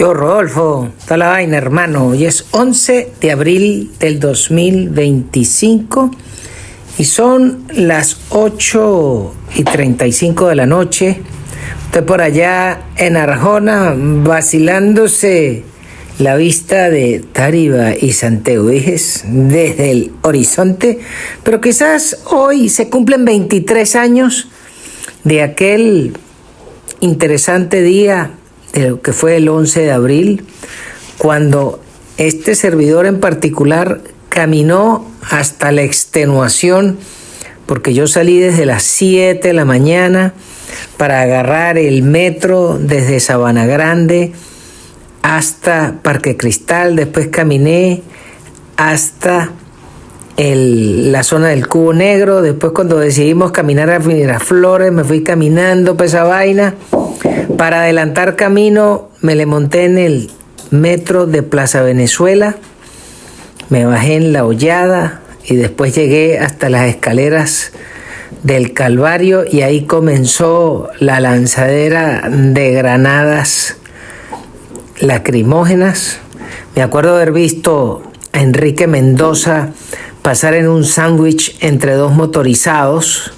Yo, Rodolfo, está la vaina, hermano. Hoy es 11 de abril del 2025 y son las 8:35 de la noche. Estoy por allá en Arjona vacilándose la vista de Táriba y Santeudíges desde el horizonte, pero quizás hoy se cumplen 23 años de aquel interesante día de lo que fue el 11 de abril, cuando este servidor en particular caminó hasta la extenuación, porque yo salí desde las 7 de la mañana para agarrar el metro desde Sabana Grande hasta Parque Cristal, después caminé hasta la zona del Cubo Negro, después cuando decidimos caminar a Miraflores me fui caminando por esa vaina. Para adelantar camino me le monté en el metro de Plaza Venezuela, me bajé en La Hollada y después llegué hasta las escaleras del Calvario y ahí comenzó la lanzadera de granadas lacrimógenas. Me acuerdo haber visto a Enrique Mendoza pasar en un sándwich entre dos motorizados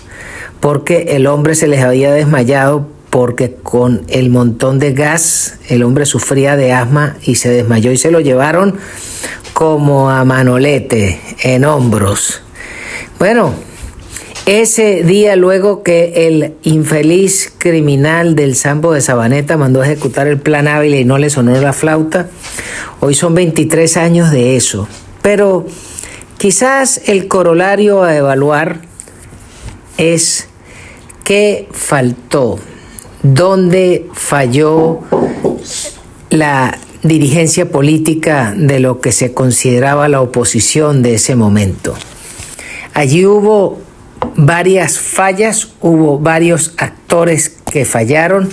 porque el hombre se les había desmayado, porque con el montón de gas el hombre sufría de asma y se desmayó y se lo llevaron como a Manolete en hombros. Bueno, ese día, luego que el infeliz criminal del Sambo de Sabaneta mandó a ejecutar el plan Ávila y no le sonó la flauta, hoy son 23 años de eso. Pero quizás el corolario a evaluar es qué faltó, dónde falló la dirigencia política de lo que se consideraba la oposición de ese momento. Allí hubo varias fallas, hubo varios actores que fallaron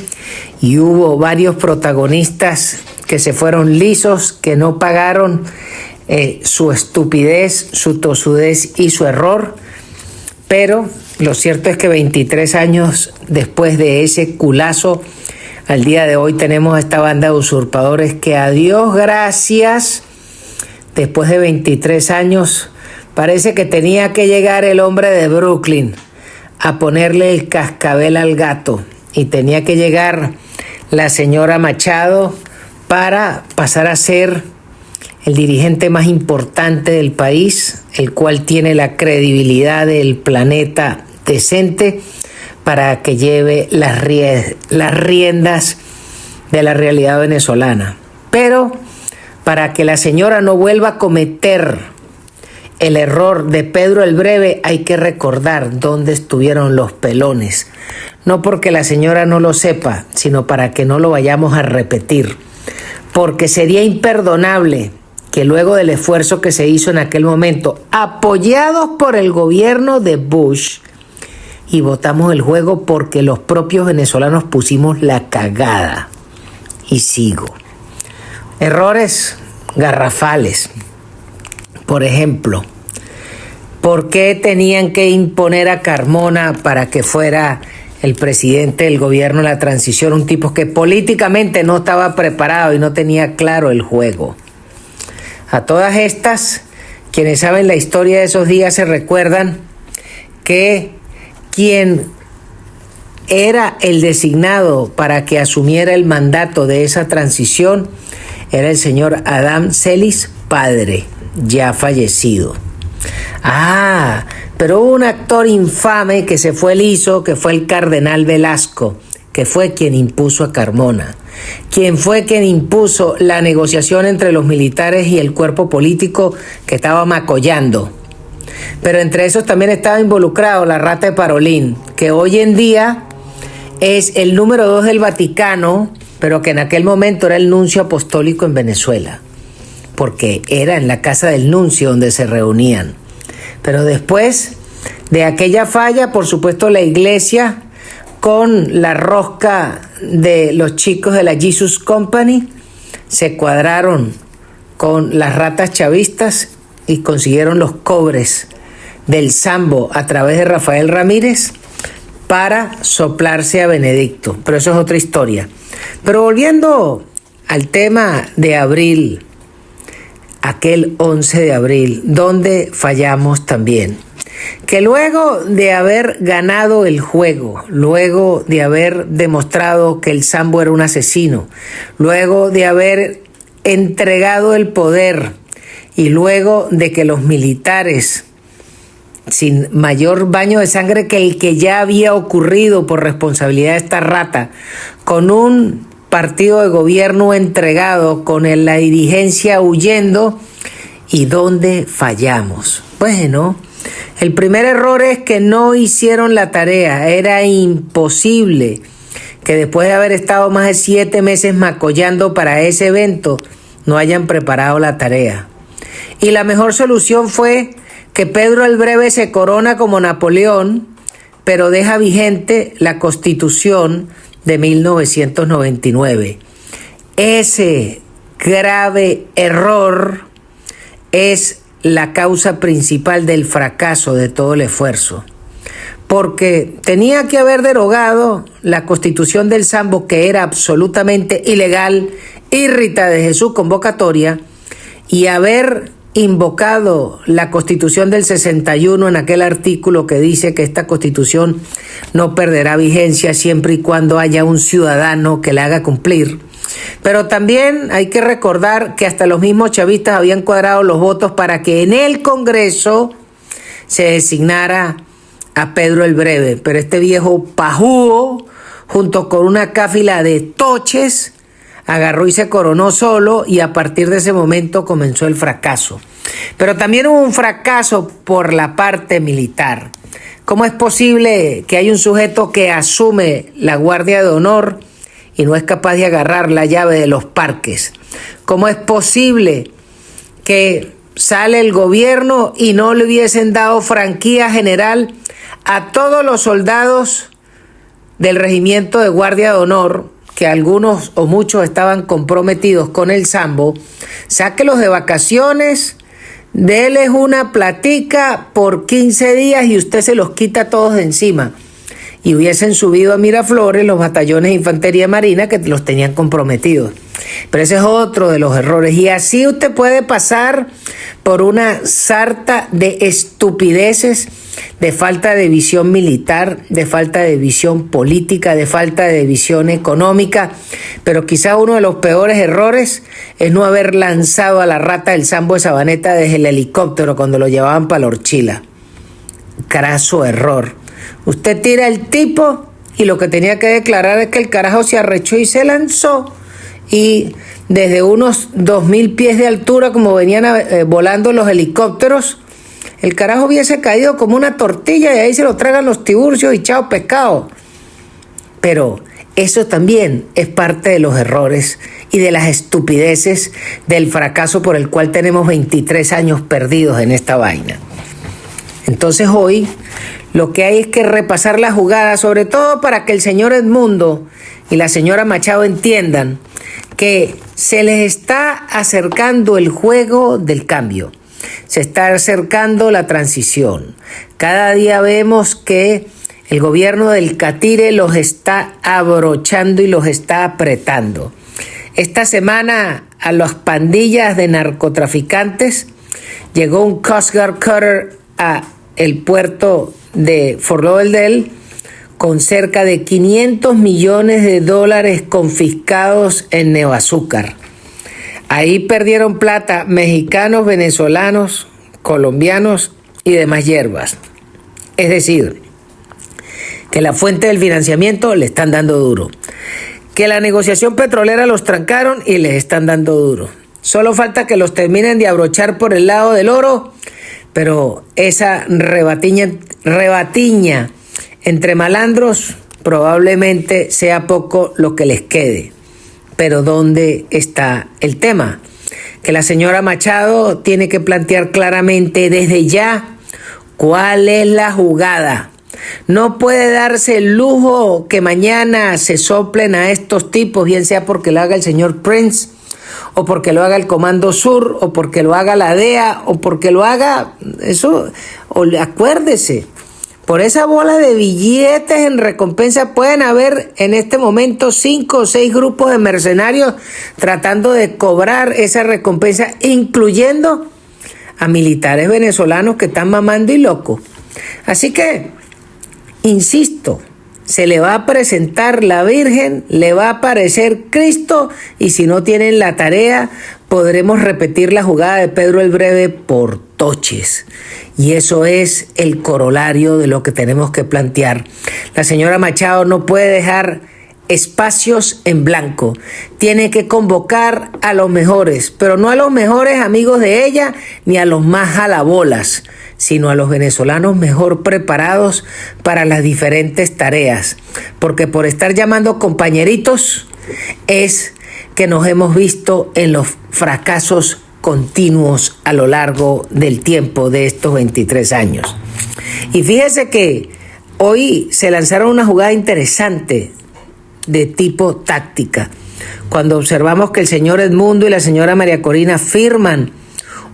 y hubo varios protagonistas que se fueron lisos, que no pagaron su estupidez, su tosudez y su error. Pero lo cierto es que 23 años después de ese culazo, al día de hoy tenemos a esta banda de usurpadores que, a Dios gracias, después de 23 años, parece que tenía que llegar el hombre de Brooklyn a ponerle el cascabel al gato y tenía que llegar la señora Machado para pasar a ser el dirigente más importante del país, el cual tiene la credibilidad del planeta decente para que lleve las riendas de la realidad venezolana. Pero para que la señora no vuelva a cometer el error de Pedro el Breve, hay que recordar dónde estuvieron los pelones. No porque la señora no lo sepa, sino para que no lo vayamos a repetir. Porque sería imperdonable que luego del esfuerzo que se hizo en aquel momento, apoyados por el gobierno de Bush, y votamos el juego porque los propios venezolanos pusimos la cagada. Y sigo. Errores garrafales. Por ejemplo, ¿por qué tenían que imponer a Carmona para que fuera el presidente del gobierno de la transición? Un tipo que políticamente no estaba preparado y no tenía claro el juego. A todas estas, quienes saben la historia de esos días se recuerdan que quien era el designado para que asumiera el mandato de esa transición era el señor Adán Celis padre, ya fallecido. Pero hubo un actor infame que se fue liso, que fue el cardenal Velasco, que fue quien impuso a Carmona, quien fue quien impuso la negociación entre los militares y el cuerpo político que estaba macollando. Pero entre esos también estaba involucrado la rata de Parolín, que hoy en día es el número 2 del Vaticano, pero que en aquel momento era el nuncio apostólico en Venezuela, porque era en la casa del nuncio donde se reunían. Pero después de aquella falla, por supuesto, la iglesia, con la rosca de los chicos de la Jesus Company, se cuadraron con las ratas chavistas y consiguieron los cobres del Sambo a través de Rafael Ramírez para soplarse a Benedicto. Pero eso es otra historia. Pero volviendo al tema de abril, aquel 11 de abril, donde fallamos también. Que luego de haber ganado el juego, luego de haber demostrado que el Sambo era un asesino, luego de haber entregado el poder y luego de que los militares, sin mayor baño de sangre que el que ya había ocurrido por responsabilidad de esta rata, con un partido de gobierno entregado, con la dirigencia huyendo, ¿y dónde fallamos? Bueno, el primer error es que no hicieron la tarea. Era imposible que después de haber estado más de 7 meses macollando para ese evento, no hayan preparado la tarea. Y la mejor solución fue que Pedro el Breve se corona como Napoleón, pero deja vigente la Constitución de 1999. Ese grave error es la causa principal del fracaso de todo el esfuerzo, porque tenía que haber derogado la Constitución del Sambo, que era absolutamente ilegal, irrita desde su convocatoria, y haber invocado la Constitución del 61 en aquel artículo que dice que esta Constitución no perderá vigencia siempre y cuando haya un ciudadano que la haga cumplir. Pero también hay que recordar que hasta los mismos chavistas habían cuadrado los votos para que en el Congreso se designara a Pedro el Breve. Pero este viejo pajudo, junto con una cáfila de toches, agarró y se coronó solo, y a partir de ese momento comenzó el fracaso. Pero también hubo un fracaso por la parte militar. ¿Cómo es posible que hay un sujeto que asume la Guardia de Honor y no es capaz de agarrar la llave de los parques? ¿Cómo es posible que sale el gobierno y no le hubiesen dado franquía general a todos los soldados del regimiento de Guardia de Honor, que algunos o muchos estaban comprometidos con el Sambo? Sáquelos de vacaciones, déles una platica por 15 días y usted se los quita todos de encima. Y hubiesen subido a Miraflores los batallones de infantería marina que los tenían comprometidos. Pero ese es otro de los errores. Y así usted puede pasar por una sarta de estupideces, de falta de visión militar, de falta de visión política, de falta de visión económica. Pero quizá uno de los peores errores es no haber lanzado a la rata del Sambo de Sabaneta desde el helicóptero cuando lo llevaban para la Horchila. Craso error. Usted tira el tipo y lo que tenía que declarar es que el carajo se arrechó y se lanzó, y desde unos 2.000 pies de altura, como venían volando los helicópteros, el carajo hubiese caído como una tortilla y ahí se lo tragan los tiburcios y chao pescado. Pero eso también es parte de los errores y de las estupideces del fracaso por el cual tenemos 23 años perdidos en esta vaina. Entonces hoy lo que hay es que repasar la jugada, sobre todo para que el señor Edmundo y la señora Machado entiendan que se les está acercando el juego del cambio, se está acercando la transición. Cada día vemos que el gobierno del Catire los está abrochando y los está apretando. Esta semana a las pandillas de narcotraficantes llegó un Coast Guard cutter a el puerto de Fort Lauderdale con cerca de $500 millones confiscados en neoazúcar. Ahí perdieron plata mexicanos, venezolanos, colombianos y demás hierbas. Es decir, que la fuente del financiamiento le están dando duro, que la negociación petrolera los trancaron y les están dando duro. Solo falta que los terminen de abrochar por el lado del oro, pero esa rebatiña entre malandros probablemente sea poco lo que les quede. Pero ¿dónde está el tema? Que la señora Machado tiene que plantear claramente desde ya cuál es la jugada. No puede darse el lujo que mañana se soplen a estos tipos, bien sea porque lo haga el señor Prince, o porque lo haga el Comando Sur, o porque lo haga la DEA, o porque lo haga eso. O acuérdese, Por esa bola de billetes en recompensa pueden haber en este momento 5 o 6 grupos de mercenarios tratando de cobrar esa recompensa, incluyendo a militares venezolanos que están mamando y locos. Así que, insisto, se le va a presentar la Virgen, le va a aparecer Cristo, y si no tienen la tarea, podremos repetir la jugada de Pedro el Breve por toches. Y eso es el corolario de lo que tenemos que plantear. La señora Machado no puede dejar espacios en blanco. Tiene que convocar a los mejores, pero no a los mejores amigos de ella, ni a los más jalabolas, sino a los venezolanos mejor preparados para las diferentes tareas. Porque por estar llamando compañeritos es que nos hemos visto en los fracasos continuos a lo largo del tiempo de estos 23 años. Y fíjese que hoy se lanzaron una jugada interesante de tipo táctica, cuando observamos que el señor Edmundo y la señora María Corina firman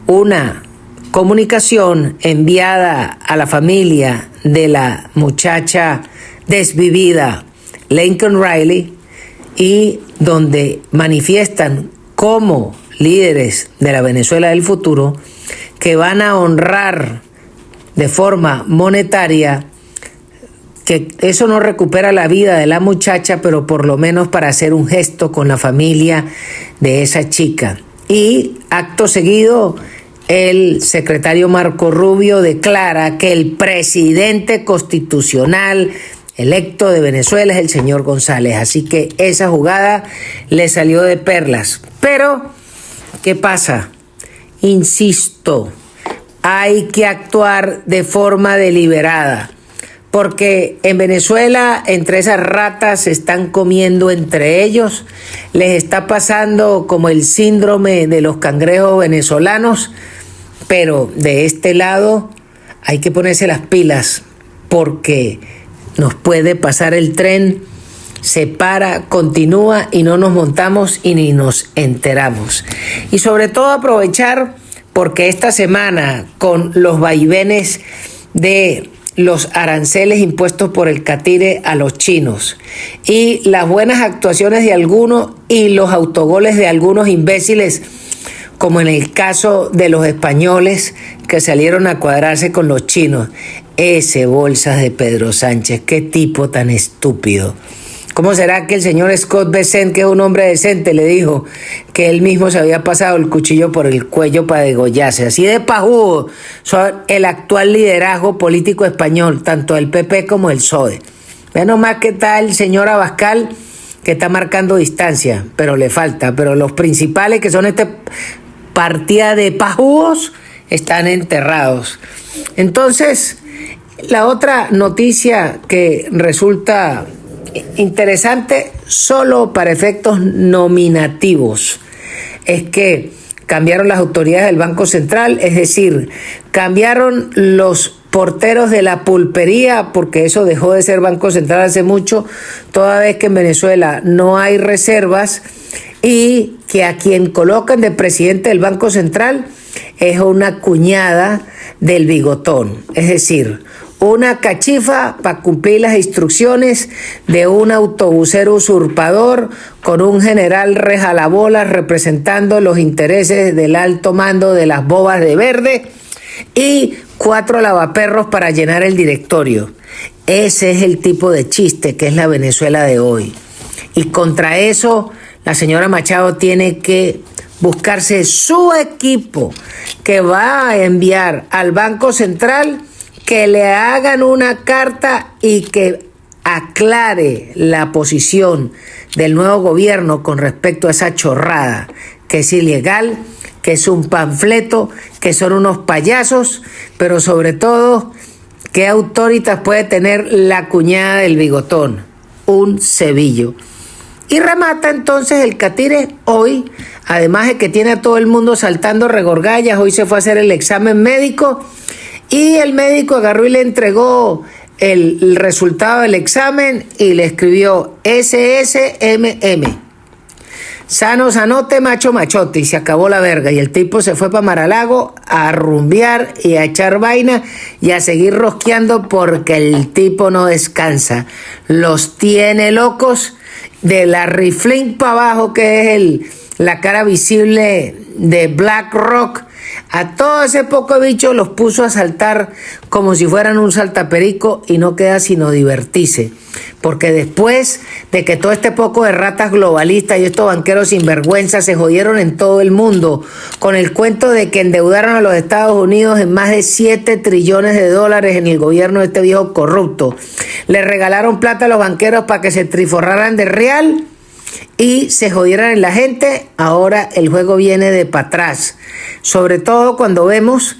una comunicación enviada a la familia de la muchacha desvivida Laken Riley, y donde manifiestan como líderes de la Venezuela del futuro que van a honrar de forma monetaria, que eso no recupera la vida de la muchacha, pero por lo menos para hacer un gesto con la familia de esa chica. Y acto seguido, el secretario Marco Rubio declara que el presidente constitucional electo de Venezuela es el señor González. Así que esa jugada le salió de perlas. Pero, ¿qué pasa? Insisto, hay que actuar de forma deliberada, porque en Venezuela entre esas ratas se están comiendo entre ellos, les está pasando como el síndrome de los cangrejos venezolanos, pero de este lado hay que ponerse las pilas, porque nos puede pasar el tren, se para, continúa y no nos montamos y ni nos enteramos. Y sobre todo aprovechar, porque esta semana con los vaivenes de los aranceles impuestos por el catire a los chinos y las buenas actuaciones de algunos y los autogoles de algunos imbéciles, como en el caso de los españoles que salieron a cuadrarse con los chinos. Ese bolsas de Pedro Sánchez, qué tipo tan estúpido. ¿Cómo será que el señor Scott Bessent, que es un hombre decente, le dijo que él mismo se había pasado el cuchillo por el cuello para degollarse? Así de pajudo son el actual liderazgo político español, tanto el PP como el PSOE. Menos más que está el señor Abascal, que está marcando distancia, pero le falta. Pero los principales, que son esta partida de pajudos, están enterrados. Entonces, la otra noticia que resulta interesante solo para efectos nominativos es que cambiaron las autoridades del Banco Central, es decir, cambiaron los porteros de la pulpería, porque eso dejó de ser Banco Central hace mucho, toda vez que en Venezuela no hay reservas, y que a quien colocan de presidente del Banco Central es una cuñada del bigotón, es decir, una cachifa para cumplir las instrucciones de un autobusero usurpador con un general rejalabolas representando los intereses del alto mando de las bobas de verde y 4 lavaperros para llenar el directorio. Ese es el tipo de chiste que es la Venezuela de hoy. Y contra eso, la señora Machado tiene que buscarse su equipo que va a enviar al Banco Central, que le hagan una carta y que aclare la posición del nuevo gobierno con respecto a esa chorrada, que es ilegal, que es un panfleto, que son unos payasos, pero sobre todo, ¿qué autoritas puede tener la cuñada del bigotón? Un cebillo. Y remata entonces el catire hoy, además de que tiene a todo el mundo saltando regorgallas, hoy se fue a hacer el examen médico y el médico agarró y le entregó el resultado del examen y le escribió SSMM. Sano, sanote, macho, machote, y se acabó la verga. Y el tipo se fue para Mar-a-Lago a rumbear y a echar vaina y a seguir rosqueando porque el tipo no descansa. Los tiene locos de la Riflin para abajo, que es la cara visible de BlackRock. A todo ese poco bicho los puso a saltar como si fueran un saltaperico y no queda sino divertirse. Porque después de que todo este poco de ratas globalistas y estos banqueros sinvergüenza se jodieron en todo el mundo con el cuento de que endeudaron a los Estados Unidos en más de 7 trillones de dólares en el gobierno de este viejo corrupto, le regalaron plata a los banqueros para que se triforraran de real y se jodieran en la gente, ahora el juego viene de para atrás. Sobre todo cuando vemos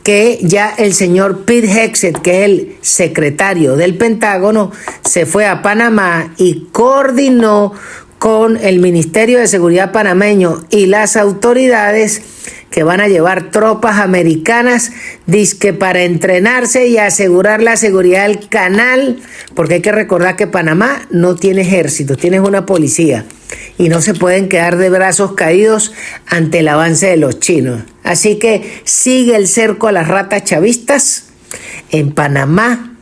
que ya el señor Pete Hegseth, que es el secretario del Pentágono, se fue a Panamá y coordinó con el Ministerio de Seguridad panameño y las autoridades que van a llevar tropas americanas dizque para entrenarse y asegurar la seguridad del canal, porque hay que recordar que Panamá no tiene ejército, tiene una policía y no se pueden quedar de brazos caídos ante el avance de los chinos. Así que sigue el cerco a las ratas chavistas en Panamá,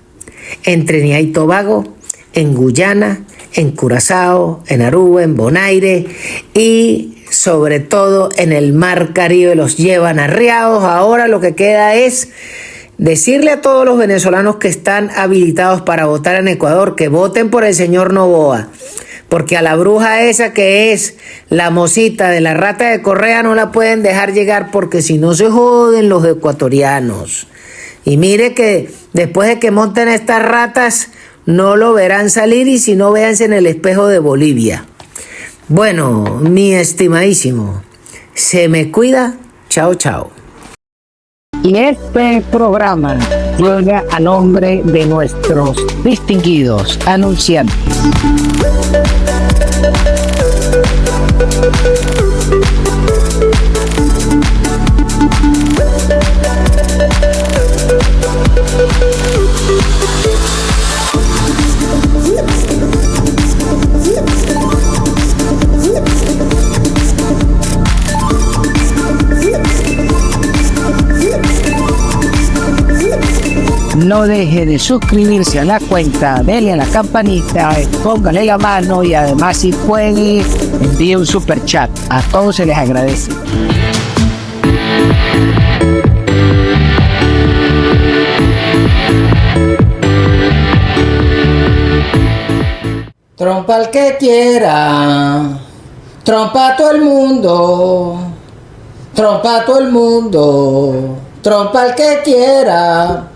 en Trinidad y Tobago, en Guyana, en Curazao, en Aruba, en Bonaire y sobre todo en el Mar Caribe. Los llevan arriados. Ahora lo que queda es decirle a todos los venezolanos que están habilitados para votar en Ecuador que voten por el señor Noboa, porque a la bruja esa que es la mocita de la rata de Correa no la pueden dejar llegar, porque si no se joden los ecuatorianos. Y mire que después de que monten estas ratas no lo verán salir, y si no, véanse en el espejo de Bolivia. Bueno, mi estimadísimo, se me cuida. Chao, chao. Y este programa llega a nombre de nuestros distinguidos anunciantes. No deje de suscribirse a la cuenta, denle a la campanita, póngale la mano y además si puede envíe un super chat. A todos se les agradece. Trompa al que quiera, trompa a todo el mundo, trompa a todo el mundo, trompa al que quiera.